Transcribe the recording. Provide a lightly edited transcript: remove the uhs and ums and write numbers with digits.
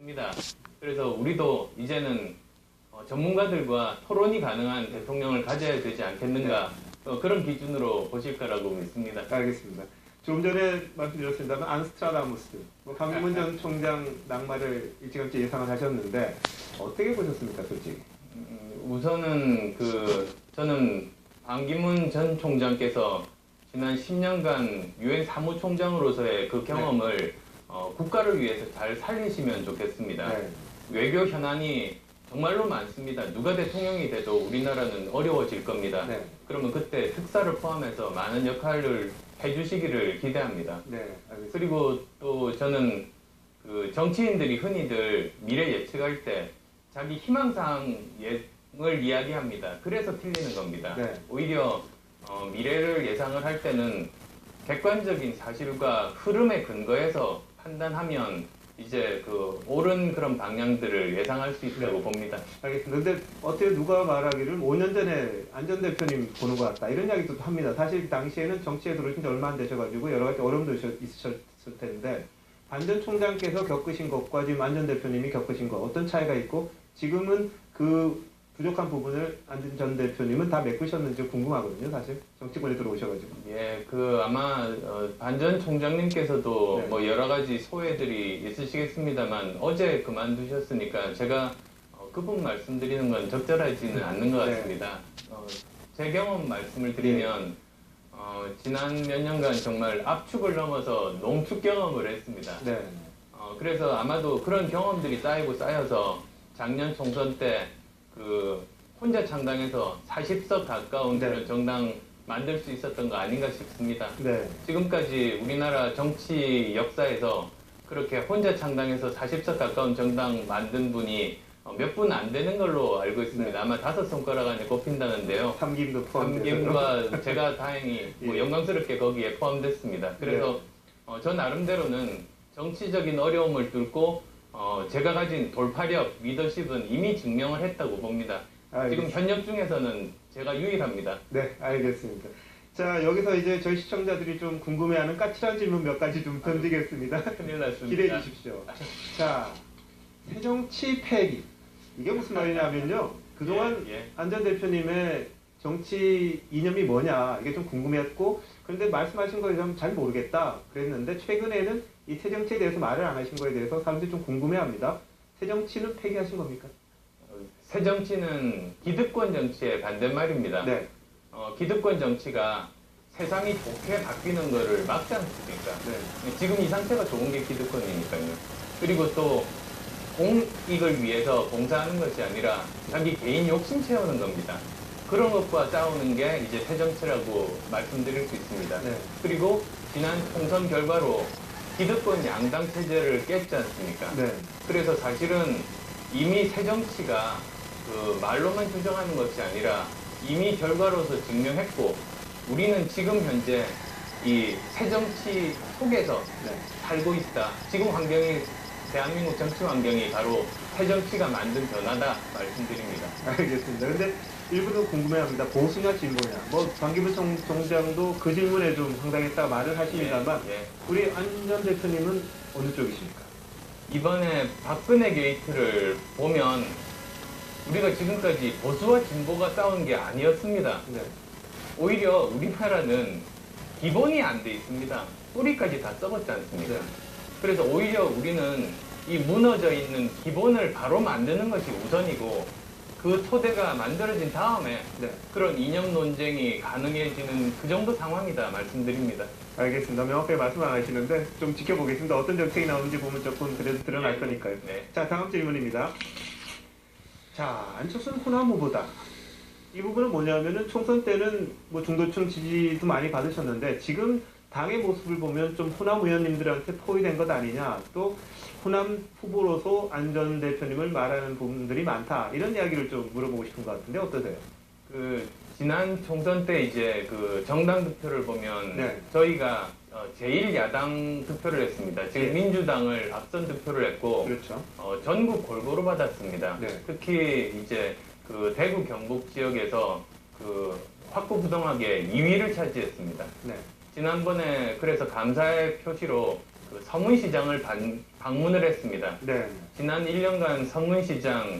있습니다. 그래서 우리도 이제는 전문가들과 토론이 가능한 대통령을 가져야 되지 않겠는가, 그런 기준으로 보실 거라고 믿습니다. 알겠습니다. 조금 전에 말씀드렸습니다만 안스트라다무스, 강기문 전 총장 낙마를 일찌감치 예상을 하셨는데 어떻게 보셨습니까, 솔직히? 우선은 저는 반기문 전 총장께서 지난 10년간 유엔 사무총장으로서의 그 경험을 국가를 위해서 잘 살리시면 좋겠습니다. 네. 외교 현안이 정말로 많습니다. 누가 대통령이 돼도 우리나라는 어려워질 겁니다. 네. 그러면 그때 특사를 포함해서 많은 역할을 해주시기를 기대합니다. 네, 알겠습니다. 그리고 또 저는 정치인들이 흔히들 미래 예측할 때 자기 희망사항을 이야기합니다. 그래서 틀리는 겁니다. 네. 오히려 미래를 예상을 할 때는 객관적인 사실과 흐름에 근거해서 판단하면 이제 옳은 그런 방향들을 예상할 수 있다고 네. 봅니다. 알겠습니다. 근데 어떻게 누가 말하기를 5년 전에 안 전 대표님 보는 것 같다 이런 이야기도 합니다. 사실 당시에는 정치에 들어오신 지 얼마 안 되셔가지고 여러 가지 어려움도 있으셨을 텐데 안 전 총장께서 겪으신 것과 지금 안 전 대표님이 겪으신 것 어떤 차이가 있고 지금은 그 부족한 부분을 안 전 대표님은 다 메꾸셨는지 궁금하거든요. 사실 정치권에 들어오셔가지고. 예, 아마 반 전 총장님께서도 네. 뭐 여러 가지 소회들이 있으시겠습니다만 어제 그만두셨으니까 제가 그분 말씀드리는 건 적절하지는 않는 것 네. 같습니다. 제 경험 말씀을 드리면 지난 몇 년간 정말 압축을 넘어서 농축 경험을 했습니다. 네. 그래서 아마도 그런 경험들이 쌓이고 쌓여서 작년 총선 때 혼자 창당해서 40석 가까운 네. 그런 정당 만들 수 있었던 거 아닌가 싶습니다. 네. 지금까지 우리나라 정치 역사에서 그렇게 혼자 창당해서 40석 가까운 정당 만든 분이 몇 분 안 되는 걸로 알고 있습니다. 네. 아마 5손가락 안에 꼽힌다는데요. 삼김도 포함돼서. 삼김과 제가 다행히 예. 영광스럽게 거기에 포함됐습니다. 그래서 저 나름대로는 정치적인 어려움을 뚫고 제가 가진 돌파력, 리더십은 이미 증명을 했다고 봅니다. 지금 현역 중에서는 제가 유일합니다. 네, 알겠습니다. 자, 여기서 이제 저희 시청자들이 좀 궁금해하는 까칠한 질문 몇 가지 좀 던지겠습니다. 큰일 났습니다. 기대해 주십시오. 자, 새정치 폐기. 이게 무슨 말이냐면요. 그동안 안 전 대표님의 정치 이념이 뭐냐, 이게 좀 궁금했고, 그런데 말씀하신 거에 대해서 잘 모르겠다 그랬는데, 최근에는 이 새정치에 대해서 말을 안 하신 거에 대해서 사람들이 좀 궁금해합니다. 새정치는 폐기하신 겁니까? 새정치는 기득권 정치의 반대말입니다. 네. 기득권 정치가 세상이 좋게 바뀌는 거를 막지 않습니까? 네. 지금 이 상태가 좋은 게 기득권이니까요. 그리고 또 공익을 위해서 봉사하는 것이 아니라 자기 개인 욕심 채우는 겁니다. 그런 것과 싸우는 게 이제 새정치라고 말씀드릴 수 있습니다. 네. 그리고 지난 총선 결과로 기득권 양당 체제를 깼지 않습니까? 네. 그래서 사실은 이미 새정치가 말로만 주장하는 것이 아니라 이미 결과로서 증명했고 우리는 지금 현재 이 새정치 속에서 살고 있다. 지금 환경이 대한민국 정치 환경이 바로 새정치가 만든 변화다 말씀드립니다. 알겠습니다. 근데 일부도 궁금해합니다. 보수냐 진보냐. 뭐 반기문 총장도 그 질문에 좀 황당했다가 말을 하십니다만 우리 안 전 대표님은 어느 쪽이십니까? 이번에 박근혜 게이트를 보면 우리가 지금까지 보수와 진보가 싸운 게 아니었습니다. 네. 오히려 우리나라는 기본이 안 돼 있습니다. 뿌리까지 다 썩었지 않습니까? 네. 그래서 오히려 우리는 이 무너져 있는 기본을 바로 만드는 것이 우선이고 그 토대가 만들어진 다음에 그런 이념 논쟁이 가능해지는 그 정도 상황이다 말씀드립니다. 알겠습니다. 명확하게 말씀 안 하시는데 좀 지켜보겠습니다. 어떤 정책이 나오는지 보면 조금 그래도 드러날 거니까요. 네. 자, 다음 질문입니다. 자, 안철수는 호남 후보다. 이 부분은 뭐냐면은 총선 때는 뭐 중도층 지지도 많이 받으셨는데 지금 당의 모습을 보면 좀 호남 의원님들한테 포위된 것 아니냐, 또 호남 후보로서 안 전 대표님을 말하는 부분들이 많다, 이런 이야기를 좀 물어보고 싶은 것 같은데 어떠세요? 지난 총선 때 이제 정당 득표를 보면 저희가 제1야당 득표를 했습니다. 지금 민주당을 앞선 득표를 했고 그렇죠. 전국 골고루 받았습니다. 네. 특히 이제 대구 경북 지역에서 확고부동하게 2위를 차지했습니다. 네. 지난번에 그래서 감사의 표시로 그 서문시장을 방문을 했습니다. 네. 지난 1년간 서문시장